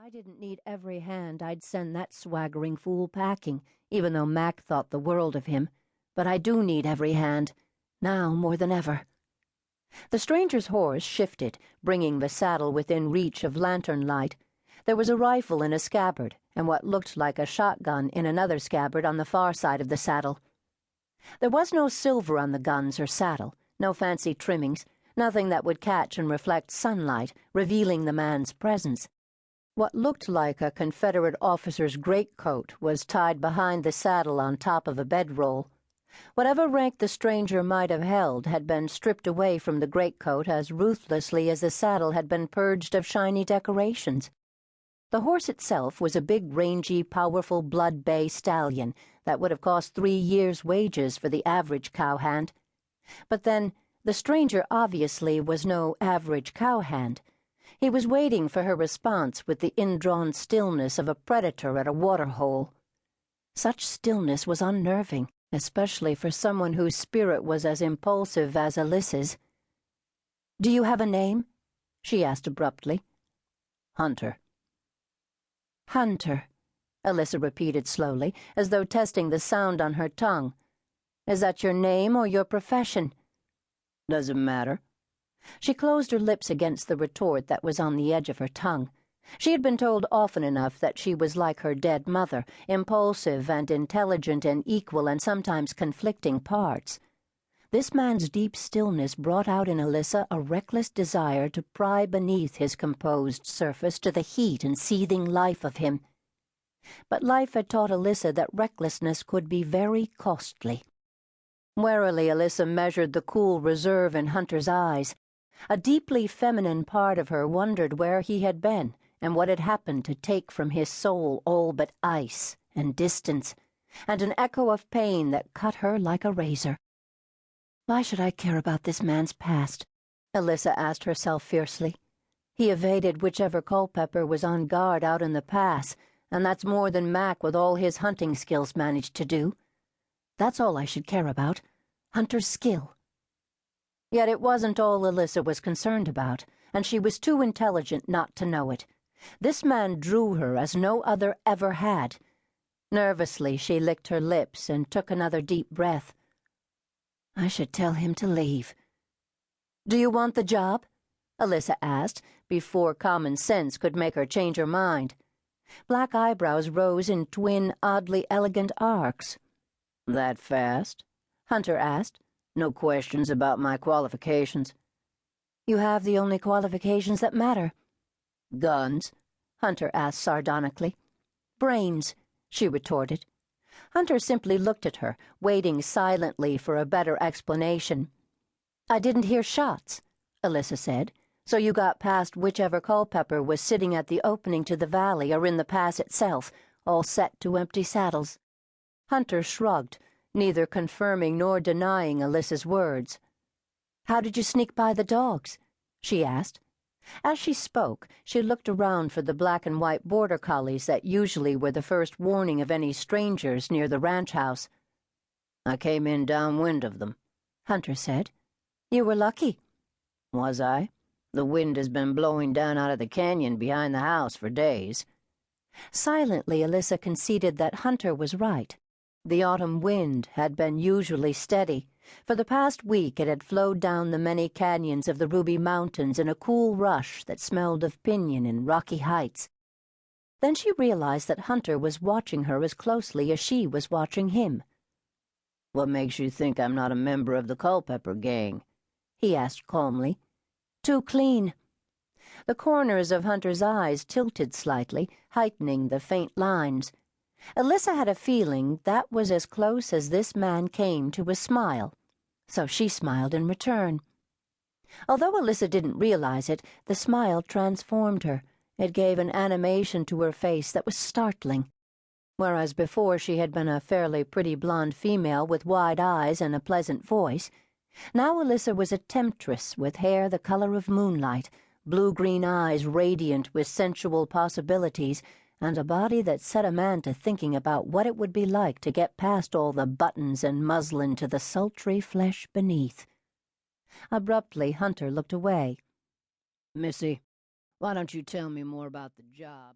I didn't need every hand, I'd send that swaggering fool packing, even though Mac thought the world of him. But I do need every hand, now more than ever. The stranger's horse shifted, bringing the saddle within reach of lantern light. There was a rifle in a scabbard, and what looked like a shotgun in another scabbard on the far side of the saddle. There was no silver on the guns or saddle, no fancy trimmings, nothing that would catch and reflect sunlight, revealing the man's presence. What looked like a Confederate officer's greatcoat was tied behind the saddle on top of a bedroll. Whatever rank the stranger might have held had been stripped away from the greatcoat as ruthlessly as the saddle had been purged of shiny decorations. The horse itself was a big, rangy, powerful blood bay stallion that would have cost 3 years' wages for the average cowhand. But then, the stranger obviously was no average cowhand. He was waiting for her response with the indrawn stillness of a predator at a waterhole. Such stillness was unnerving, especially for someone whose spirit was as impulsive as Elyssa's. "Do you have a name?" she asked abruptly. "Hunter." "Hunter," Elyssa repeated slowly, as though testing the sound on her tongue. "Is that your name or your profession?" "Does it matter?" She closed her lips against the retort that was on the edge of her tongue. She had been told often enough that she was like her dead mother, impulsive and intelligent in equal and sometimes conflicting parts. This man's deep stillness brought out in Elyssa a reckless desire to pry beneath his composed surface to the heat and seething life of him. But life had taught Elyssa that recklessness could be very costly. Warily, Elyssa measured the cool reserve in Hunter's eyes. A deeply feminine part of her wondered where he had been and what had happened to take from his soul all but ice and distance, and an echo of pain that cut her like a razor. Why should I care about this man's past? Elyssa asked herself fiercely. He evaded whichever Culpepper was on guard out in the pass, and that's more than Mac with all his hunting skills managed to do. That's all I should care about, Hunter's skill. Yet it wasn't all Elyssa was concerned about, and she was too intelligent not to know it. This man drew her as no other ever had. Nervously, she licked her lips and took another deep breath. I should tell him to leave. "Do you want the job?" Elyssa asked, before common sense could make her change her mind. Black eyebrows rose in twin, oddly elegant arcs. "That fast?" Hunter asked. "No questions about my qualifications?" "You have the only qualifications that matter." "Guns?" Hunter asked sardonically. "Brains," she retorted. Hunter simply looked at her, waiting silently for a better explanation. "I didn't hear shots," Elyssa said, "so you got past whichever Culpepper was sitting at the opening to the valley or in the pass itself, all set to empty saddles." Hunter shrugged, neither confirming nor denying Elyssa's words. "How did you sneak by the dogs?" she asked. As she spoke, she looked around for the black and white border collies that usually were the first warning of any strangers near the ranch house. "I came in downwind of them," Hunter said. "You were lucky." "Was I? The wind has been blowing down out of the canyon behind the house for days." Silently, Elyssa conceded that Hunter was right. The autumn wind had been usually steady. For the past week it had flowed down the many canyons of the Ruby Mountains in a cool rush that smelled of pinyon and rocky heights. Then she realized that Hunter was watching her as closely as she was watching him. "What makes you think I'm not a member of the Culpepper gang?" he asked calmly. "Too clean." The corners of Hunter's eyes tilted slightly, heightening the faint lines. Elyssa had a feeling that was as close as this man came to a smile, so she smiled in return. Although Elyssa didn't realize it, the smile transformed her. It gave an animation to her face that was startling. Whereas before she had been a fairly pretty blonde female with wide eyes and a pleasant voice, now Elyssa was a temptress with hair the color of moonlight, blue-green eyes radiant with sensual possibilities, and a body that set a man to thinking about what it would be like to get past all the buttons and muslin to the sultry flesh beneath. Abruptly, Hunter looked away. "Missy, why don't you tell me more about the job?"